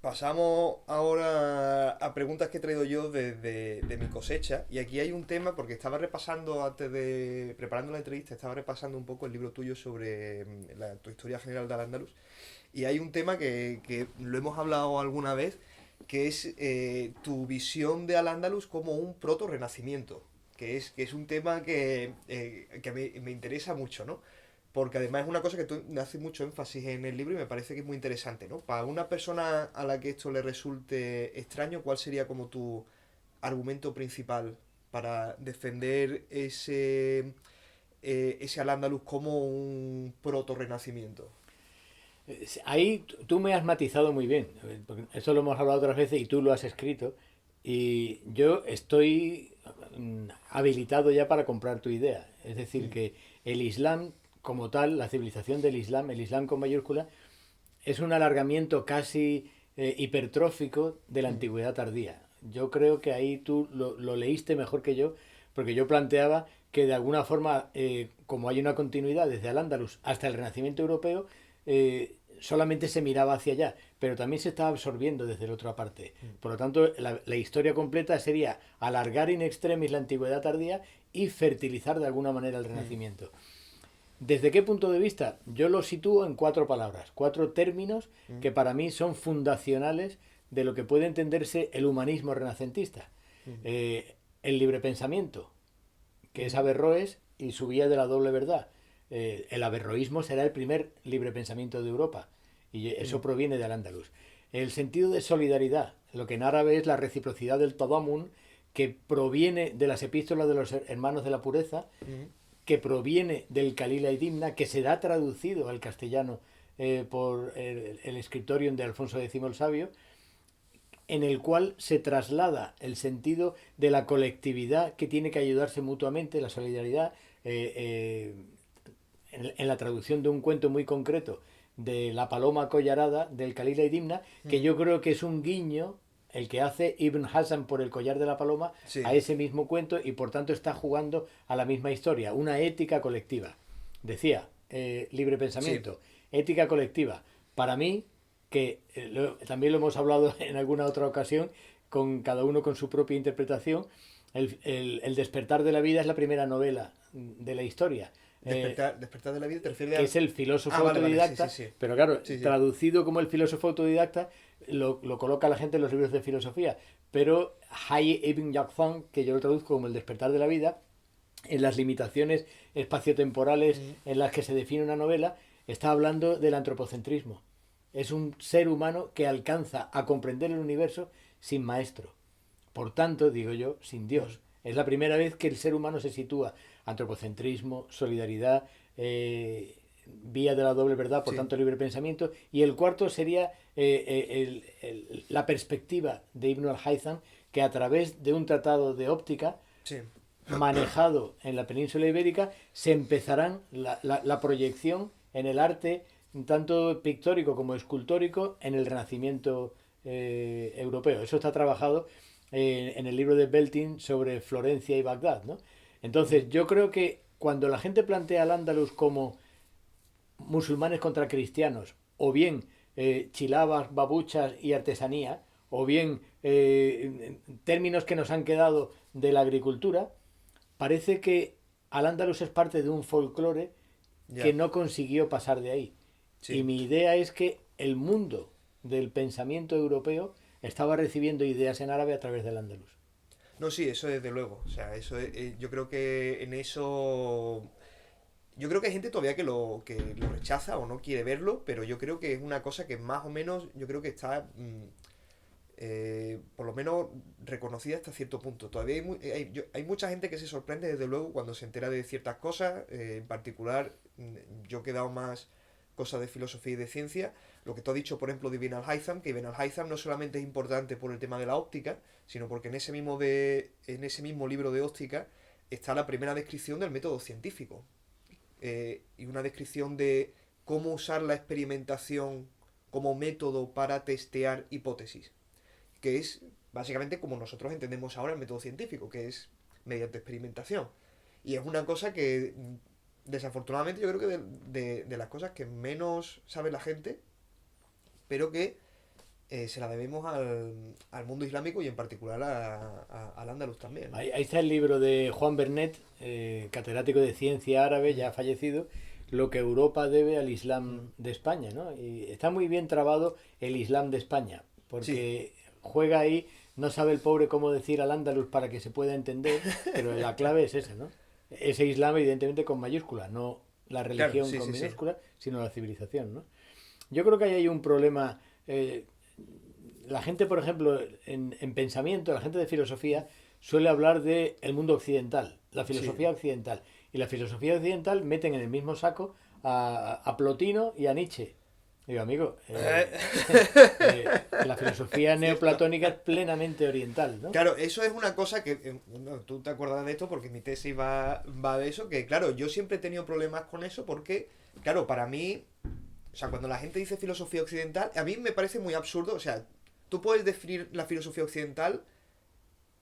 Pasamos ahora a preguntas que he traído yo de mi cosecha. Y aquí hay un tema, porque estaba repasando antes de. Preparando la entrevista, estaba repasando un poco el libro tuyo sobre tu historia general de Al-Ándalus. Y hay un tema que lo hemos hablado alguna vez, que es tu visión de Al-Ándalus como un proto-renacimiento. Que es un tema que me interesa mucho, ¿no? Porque además es una cosa que tú haces mucho énfasis en el libro y me parece que es muy interesante, ¿no? Para una persona a la que esto le resulte extraño, ¿cuál sería como tu argumento principal para defender ese Al-Ándalus como un proto-renacimiento? Ahí tú me has matizado muy bien, porque eso lo hemos hablado otras veces y tú lo has escrito, y yo estoy habilitado ya para comprar tu idea. Es decir, Mm, que el Islam como tal, la civilización del Islam, el Islam con mayúscula, es un alargamiento casi hipertrófico de la mm, antigüedad tardía. Yo creo que ahí tú lo leíste mejor que yo, porque yo planteaba que de alguna forma, como hay una continuidad desde Al-Ándalus hasta el Renacimiento europeo, solamente se miraba hacia allá, pero también se estaba absorbiendo desde la otra parte. mm, Por lo tanto, la historia completa sería alargar in extremis la antigüedad tardía y fertilizar de alguna manera el mm, Renacimiento. ¿Desde qué punto de vista? Yo lo sitúo en cuatro palabras, cuatro términos mm, que para mí son fundacionales de lo que puede entenderse el humanismo renacentista. mm, El libre pensamiento, que es mm, Averroes y su vía de la doble verdad. El averroísmo será el primer libre pensamiento de Europa y eso mm, proviene del Andaluz. El sentido de solidaridad, lo que en árabe es la reciprocidad del tadamun, que proviene de las epístolas de los hermanos de la pureza, mm, que proviene del Calila y Dimna, que será traducido al castellano por el Scriptorium de Alfonso X el Sabio, en el cual se traslada el sentido de la colectividad que tiene que ayudarse mutuamente, la solidaridad, en la traducción de un cuento muy concreto de La paloma collarada del Calila y Dimna, que mm. yo creo que es un guiño el que hace Ibn Hassan por el collar de la paloma a Sí, ese mismo cuento y por tanto está jugando a la misma historia, una ética colectiva. Decía, libre sí. pensamiento, ética colectiva. Para mí, que también lo hemos hablado en alguna otra ocasión, con cada uno con su propia interpretación, el despertar de la vida es la primera novela de la historia. Despertar de la vida te refieres Que al. es el Ah, filósofo vale, vale, sí, sí, autodidacta, sí. pero claro, Sí, sí. traducido como el filósofo autodidacta, lo coloca la gente en los libros de filosofía, pero Hay Ibn Yaqzan, que yo lo traduzco como el despertar de la vida, en las limitaciones espaciotemporales Mm, en las que se define una novela, está hablando del antropocentrismo. Es un ser humano que alcanza a comprender el universo sin maestro. Por tanto, digo yo, sin mm, Dios. Es la primera vez que el ser humano se sitúa. Antropocentrismo, solidaridad, vía de la doble verdad, por sí. tanto libre pensamiento. Y el cuarto sería la perspectiva de Ibn al-Haytham, que a través de un tratado de óptica Sí. manejado en la península ibérica, se empezarán la proyección en el arte, tanto pictórico como escultórico, en el Renacimiento europeo. Eso está trabajado en el libro de Beltin sobre Florencia y Bagdad, ¿no? Entonces, Mm, yo creo que cuando la gente plantea al Andalus como musulmanes contra cristianos, o bien chilabas, babuchas y artesanía, o bien términos que nos han quedado de la agricultura, parece que Al-Ándalus es parte de un folclore que ya, no consiguió pasar de ahí. Y sí. mi idea es que el mundo del pensamiento europeo estaba recibiendo ideas en árabe a través del Andalus. No, sí, eso desde luego. O sea, yo creo que en eso. Yo creo que hay gente todavía que lo rechaza o no quiere verlo, pero yo creo que es una cosa que más o menos, yo creo que está, por lo menos, reconocida hasta cierto punto. Todavía hay mucha gente que se sorprende, desde luego, cuando se entera de ciertas cosas. En particular, yo que he dado más cosas de filosofía y de ciencia. Lo que tú has dicho, por ejemplo, de Ibn al-Haytham, que Ibn al-Haytham no solamente es importante por el tema de la óptica, sino porque en ese mismo libro de óptica está la primera descripción del método científico. Y una descripción de cómo usar la experimentación como método para testear hipótesis, que es básicamente como nosotros entendemos ahora el método científico, que es mediante experimentación. Y es una cosa que, desafortunadamente, yo creo que de las cosas que menos sabe la gente, pero que se la debemos al mundo islámico y en particular al Andalus también, ¿no? Ahí está el libro de Juan Bernet, catedrático de ciencia árabe, ya fallecido, lo que Europa debe al Islam de España, ¿no? Y está muy bien trabado el Islam de España, porque juega ahí, no sabe el pobre cómo decir al Andalus para que se pueda entender, pero la clave es esa, ¿no? Ese Islam evidentemente con mayúscula, no la religión con minúscula, sino la civilización, ¿no? Yo creo que ahí hay un problema. La gente, por ejemplo, en pensamiento, la gente de filosofía suele hablar de el mundo occidental, la filosofía occidental. Y la filosofía occidental meten en el mismo saco a Plotino y a Nietzsche. Digo, amigo, la filosofía neoplatónica es plenamente oriental, ¿no? Claro, eso es una cosa que, bueno, tú te acuerdas de esto porque mi tesis va de eso, que claro, yo siempre he tenido problemas con eso porque, claro, para mí, o sea, cuando la gente dice filosofía occidental, a mí me parece muy absurdo, o sea, tú puedes definir la filosofía occidental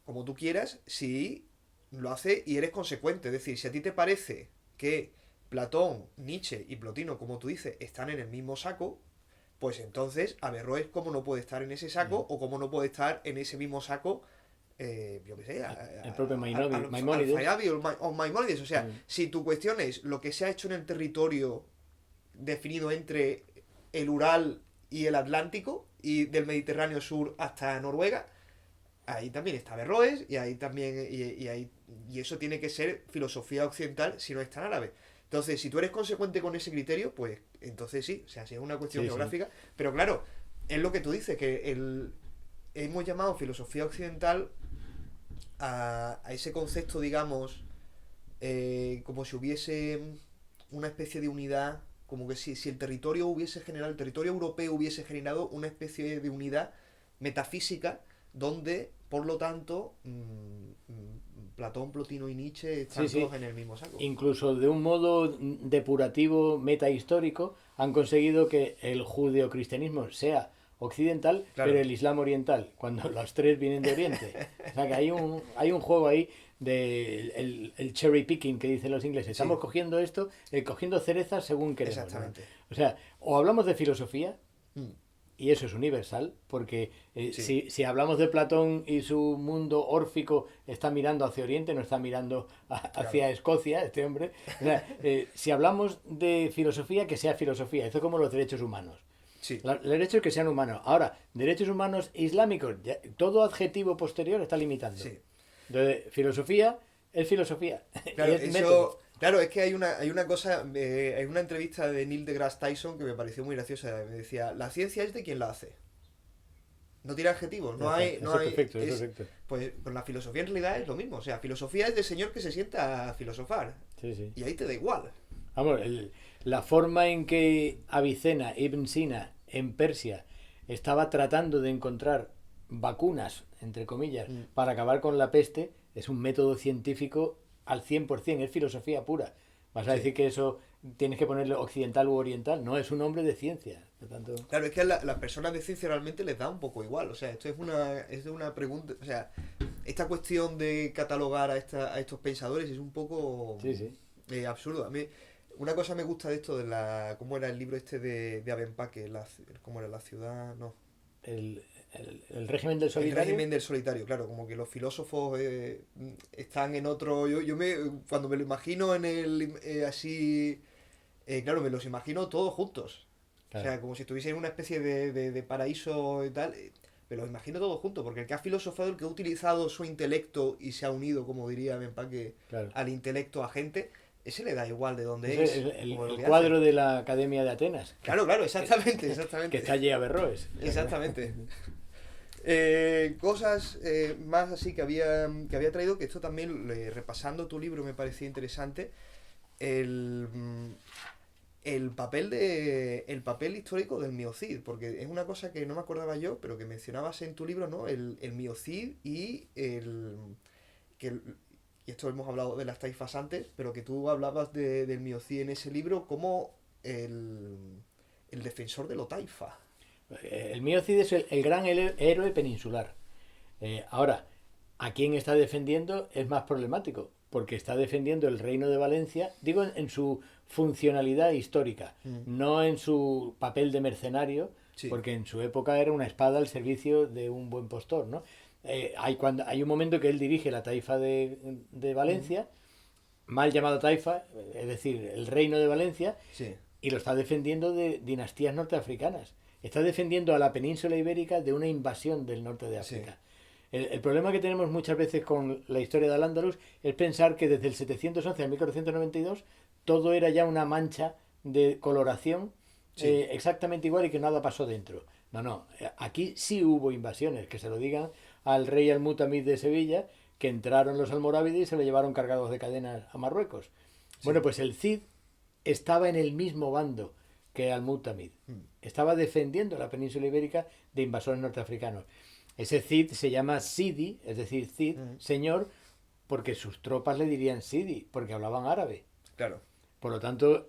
como tú quieras si lo haces y eres consecuente, es decir, si a ti te parece que Platón, Nietzsche y Plotino, como tú dices, están en el mismo saco, pues entonces Averroes cómo no puede estar en ese saco o cómo no puede estar en ese mismo saco, yo qué sé, el propio Maimónides. O Maimónides. O sea, si tu cuestión es lo que se ha hecho en el territorio definido entre el Ural y el Atlántico y del Mediterráneo sur hasta Noruega, ahí también está Averroes y ahí también y eso tiene que ser filosofía occidental si no está en árabe. Entonces, si tú eres consecuente con ese criterio, pues entonces sí, o sea, si es una cuestión geográfica, pero claro, es lo que tú dices, que hemos llamado filosofía occidental a ese concepto, digamos, como si hubiese una especie de unidad, como que si el territorio el territorio europeo hubiese generado una especie de unidad metafísica donde, por lo tanto, Platón, Plotino y Nietzsche están todos en el mismo saco. Incluso de un modo depurativo, metahistórico, han conseguido que el judeocristianismo sea occidental, pero el islam oriental, cuando los tres vienen de Oriente. O sea que hay un juego ahí de el cherry picking que dicen los ingleses. Estamos cogiendo esto, cogiendo cerezas según queremos. Exactamente. ¿No? O sea, o hablamos de filosofía, y eso es universal, porque si hablamos de Platón y su mundo órfico está mirando hacia Oriente, no está mirando hacia Escocia, este hombre. O sea, si hablamos de filosofía, que sea filosofía. Esto es como los derechos humanos. Los derechos que sean humanos. Ahora, derechos humanos islámicos, todo adjetivo posterior está limitando. Entonces, filosofía es filosofía. Claro, es método. Claro, es que hay una cosa, hay una entrevista de Neil deGrasse Tyson que me pareció muy graciosa. Me decía, la ciencia es de quien la hace. No tiene adjetivos, no hay... Perfecto. Pues la filosofía en realidad es lo mismo. O sea, filosofía es del señor que se sienta a filosofar. Y ahí te da igual. Vamos, la forma en que Avicena, Ibn Sina, en Persia, estaba tratando de encontrar vacunas, entre comillas, para acabar con la peste, es un método científico al 100%, es filosofía pura. Vas a decir que eso tienes que ponerle occidental u oriental. No, es un hombre de ciencia. Por tanto... Claro, es que a las personas de ciencia realmente les da un poco igual. O sea, esto es una pregunta... O sea, esta cuestión de catalogar a estos pensadores es un poco absurdo. A mí, una cosa me gusta de esto, de ¿cómo era el libro este de Abenpaque? ¿Cómo era? La ciudad... No. El régimen del solitario. El régimen del solitario, claro, como que los filósofos están en otro... cuando me lo imagino en así... claro, me los imagino todos juntos. Claro. O sea, como si estuviese en una especie de paraíso y tal. Me los imagino todos juntos, porque el que ha filosofado, el que ha utilizado su intelecto y se ha unido, como diría Benpaque, al intelecto agente, ese le da igual de dónde es. El cuadro de la Academia de Atenas. Claro, exactamente. Que está allí Averroes. Exactamente. Cosas más así que había traído, que esto también, repasando tu libro, me parecía interesante, el papel histórico del miocid, porque es una cosa que no me acordaba yo, pero que mencionabas en tu libro, ¿no? El miocid y y esto hemos hablado de las taifas antes, pero que tú hablabas del miocid en ese libro como el defensor de lo taifa. El miocid es el gran héroe peninsular. Ahora, a quien está defendiendo es más problemático, porque está defendiendo el reino de Valencia, digo en su funcionalidad histórica, no en su papel de mercenario, Sí. porque en su época era una espada al servicio de un buen postor, ¿no? Hay un momento que él dirige la taifa de Ujú. Valencia, mal llamada taifa, es decir, el reino de Valencia, Sí, y lo está defendiendo de dinastías norteafricanas. Está defendiendo a la península ibérica de una invasión del norte de sí, África. El problema que tenemos muchas veces con la historia de Al-Ándalus es pensar que desde el 711 al 1492 todo era ya una mancha de coloración sí, exactamente igual y que nada pasó dentro. No, no, aquí sí hubo invasiones, que se lo digan al rey Al-Mutamid de Sevilla, que entraron los almorávides y se lo llevaron cargados de cadenas a Marruecos. Bueno, sí. pues el Cid estaba en el mismo bando que Al-Mutamid. Mm, Estaba defendiendo la península ibérica de invasores norteafricanos. Ese Cid se llama Sidi, es decir, Cid, mm, señor, porque sus tropas le dirían Sidi, porque hablaban árabe. claro, Por lo tanto,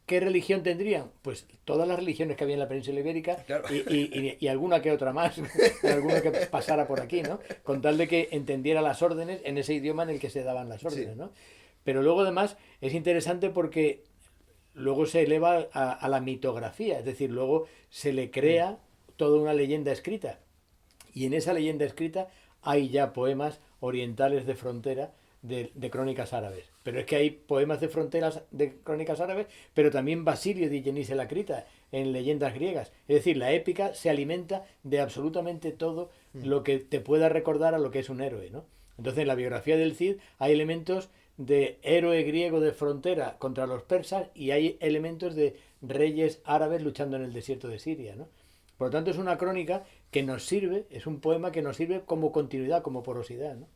¿qué religión tendrían? Pues todas las religiones que había en la península ibérica claro. y alguna que otra más, alguna que pasara por aquí, ¿no? Con tal de que entendiera las órdenes en ese idioma en el que se daban las Sí. órdenes, ¿no? Pero luego además es interesante porque luego se eleva a la mitografía, es decir, luego se le Mm, crea toda una leyenda escrita. Y en esa leyenda escrita hay ya poemas orientales de frontera de crónicas árabes. Pero es que hay poemas de fronteras de crónicas árabes, pero también Basilio de Dionís el Acrita en leyendas griegas. Es decir, la épica se alimenta de absolutamente todo mm. lo que te pueda recordar a lo que es un héroe, ¿no? Entonces, en la biografía del Cid hay elementos de héroe griego de frontera contra los persas y hay elementos de reyes árabes luchando en el desierto de Siria, ¿no? Por lo tanto, es una crónica que nos sirve, es un poema que nos sirve como continuidad, como porosidad, ¿no?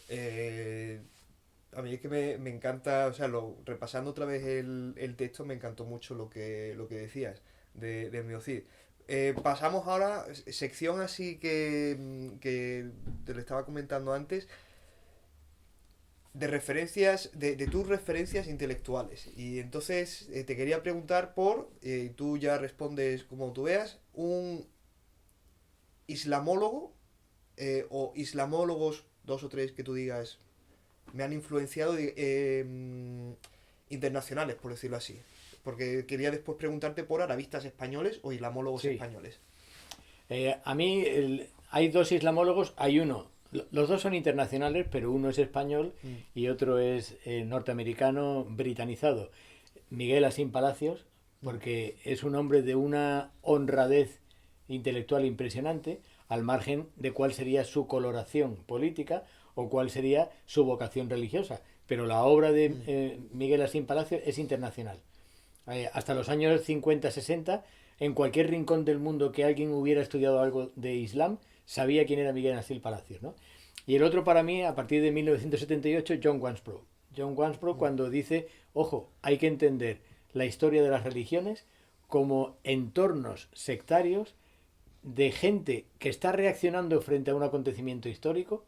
Eh, a mí es que me encanta, o sea, repasando otra vez el texto, me encantó mucho lo que decías del Miocid. Pasamos ahora, sección así que te lo estaba comentando antes, de referencias, de tus referencias intelectuales. Y entonces te quería preguntar tú ya respondes como tú veas, un islamólogo o islamólogos, dos o tres que tú digas, me han influenciado internacionales, por decirlo así. Porque quería después preguntarte por arabistas españoles o islamólogos Sí. españoles. A mí hay dos islamólogos, hay uno, los dos son internacionales, pero uno es español Mm, y otro es norteamericano britanizado. Miguel Asín Palacios, mm, porque es un hombre de una honradez intelectual impresionante, al margen de cuál sería su coloración política o cuál sería su vocación religiosa. Pero la obra de mm, Miguel Asín Palacios es internacional. Hasta los años 50-60, en cualquier rincón del mundo que alguien hubiera estudiado algo de Islam, sabía quién era Miguel Asín Palacios, ¿no? Y el otro para mí, a partir de 1978, John Wansbrough. John Wansbrough mm, cuando dice, ojo, hay que entender la historia de las religiones como entornos sectarios de gente que está reaccionando frente a un acontecimiento histórico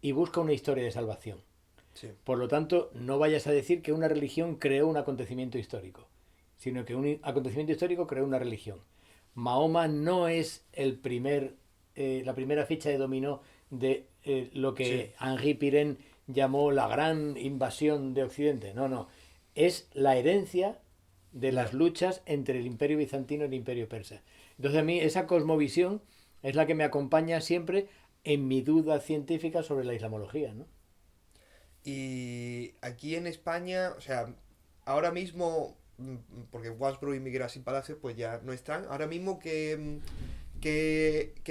y busca una historia de salvación. sí, Por lo tanto, no vayas a decir que una religión creó un acontecimiento histórico, sino que un acontecimiento histórico creó una religión. Mahoma no es la primera ficha de dominó de lo sí, que Henri Pirenne llamó la gran invasión de Occidente. No, no. Es la herencia de las ya. luchas entre el imperio bizantino y el imperio persa. Entonces a mí esa cosmovisión es la que me acompaña siempre en mi duda científica sobre la islamología, ¿no? Y aquí en España, o sea, ahora mismo, porque Wasbro y Miguel Asín Palacios pues ya no están, ahora mismo qué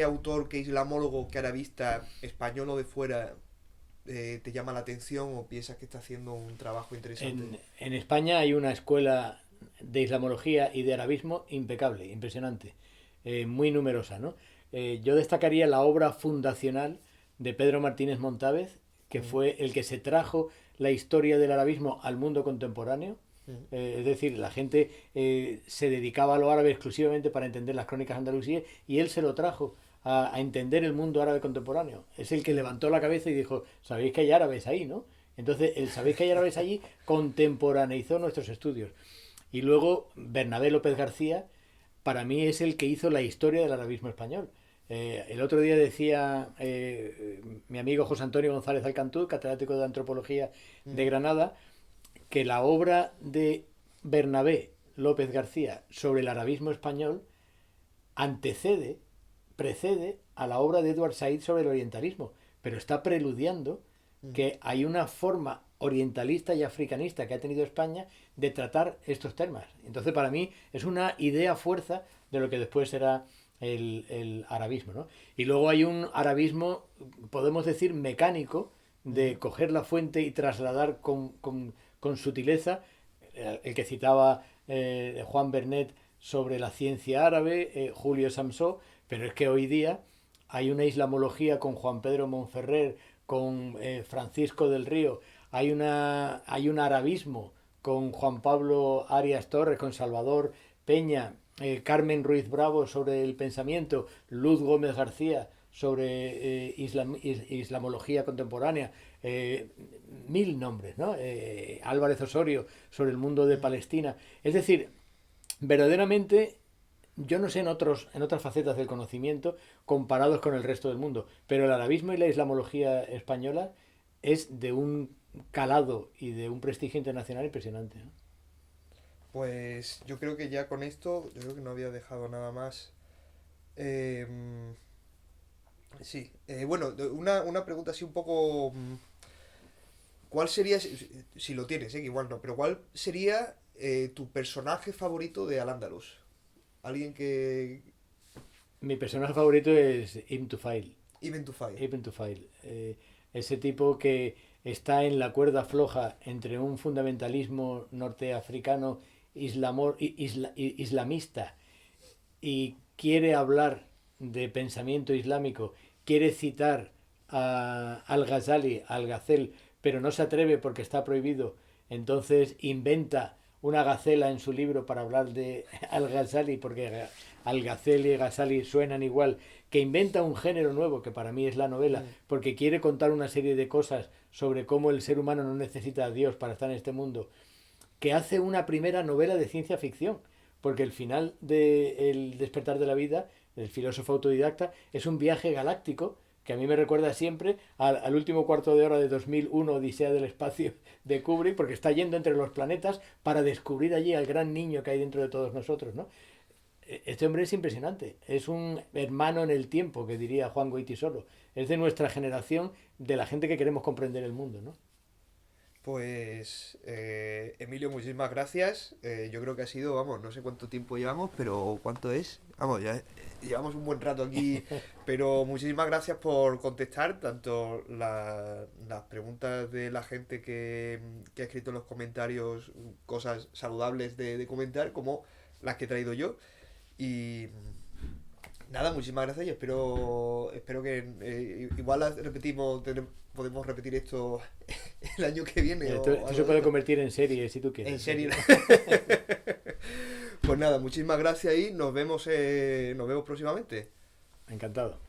autor, qué islamólogo, qué arabista español o de fuera te llama la atención o piensas que está haciendo un trabajo interesante. En España hay una escuela de islamología y de arabismo impecable, impresionante, muy numerosa, ¿no? Yo destacaría la obra fundacional de Pedro Martínez Montávez, que Mm, fue el que se trajo la historia del arabismo al mundo contemporáneo. mm, Es decir, la gente se dedicaba a lo árabe exclusivamente para entender las crónicas andalusíes y él se lo trajo a entender el mundo árabe contemporáneo. Es el que mm, levantó la cabeza y dijo, sabéis que hay árabes ahí, ¿no? Entonces, el sabéis que hay árabes allí contemporaneizó nuestros estudios. Y luego, Bernabé López García, para mí es el que hizo la historia del arabismo español. El otro día decía mi amigo José Antonio González Alcantú, catedrático de Antropología de mm, Granada, que la obra de Bernabé López García sobre el arabismo español precede a la obra de Edward Said sobre el orientalismo, pero está preludiando que hay una forma orientalista y africanista que ha tenido España de tratar estos temas. Entonces, para mí, es una idea fuerza de lo que después será el arabismo, ¿no? Y luego hay un arabismo, podemos decir, mecánico, de coger la fuente y trasladar con sutileza, el que citaba Juan Bernet sobre la ciencia árabe, Julio Samsó, pero es que hoy día hay una islamología con Juan Pedro Monferrer, con Francisco del Río, hay un arabismo con Juan Pablo Arias Torres, con Salvador Peña, Carmen Ruiz Bravo sobre el pensamiento, Luz Gómez García sobre islamología contemporánea, mil nombres, ¿no? Álvarez Osorio sobre el mundo de Palestina. Es decir, verdaderamente, yo no sé en otras facetas del conocimiento comparados con el resto del mundo, pero el arabismo y la islamología española es de un calado y de un prestigio internacional impresionante, ¿no? Pues yo creo que ya con esto, yo creo que no había dejado nada más. Eh, sí, bueno, una pregunta así un poco... ¿Cuál sería, si lo tienes, que igual no, pero cuál sería tu personaje favorito de Al-Ándalus? Alguien que... Mi personaje favorito es Ibn Tufail. Ibn Tufail. Ibn Tufail. Ese tipo que está en la cuerda floja entre un fundamentalismo norteafricano islamista y quiere hablar de pensamiento islámico, quiere citar a Al-Ghazali, Al-Ghazel, pero no se atreve porque está prohibido, entonces inventa una gacela en su libro para hablar de Al-Ghazali, porque Al-Ghazali y Ghazali suenan igual, que inventa un género nuevo, que para mí es la novela, porque quiere contar una serie de cosas sobre cómo el ser humano no necesita a Dios para estar en este mundo, que hace una primera novela de ciencia ficción, porque el final de El despertar de la vida, del filósofo autodidacta, es un viaje galáctico que a mí me recuerda siempre al último cuarto de hora de 2001, Odisea del espacio de Kubrick, porque está yendo entre los planetas para descubrir allí al gran niño que hay dentro de todos nosotros, ¿no? Este hombre es impresionante, es un hermano en el tiempo, que diría Juan Goytisolo, es de nuestra generación, de la gente que queremos comprender el mundo, ¿no? Pues, Emilio, muchísimas gracias. Yo creo que ha sido, vamos, no sé cuánto tiempo llevamos, pero ¿cuánto es? Vamos, ya llevamos un buen rato aquí, pero muchísimas gracias por contestar tanto las preguntas de la gente que ha escrito en los comentarios cosas saludables de comentar, como las que he traído yo. Y nada, muchísimas gracias y espero que igual podemos repetir esto el año que viene. Esto se puede convertir en serie si tú quieres. En serie. Pues nada, muchísimas gracias y nos vemos próximamente. Encantado.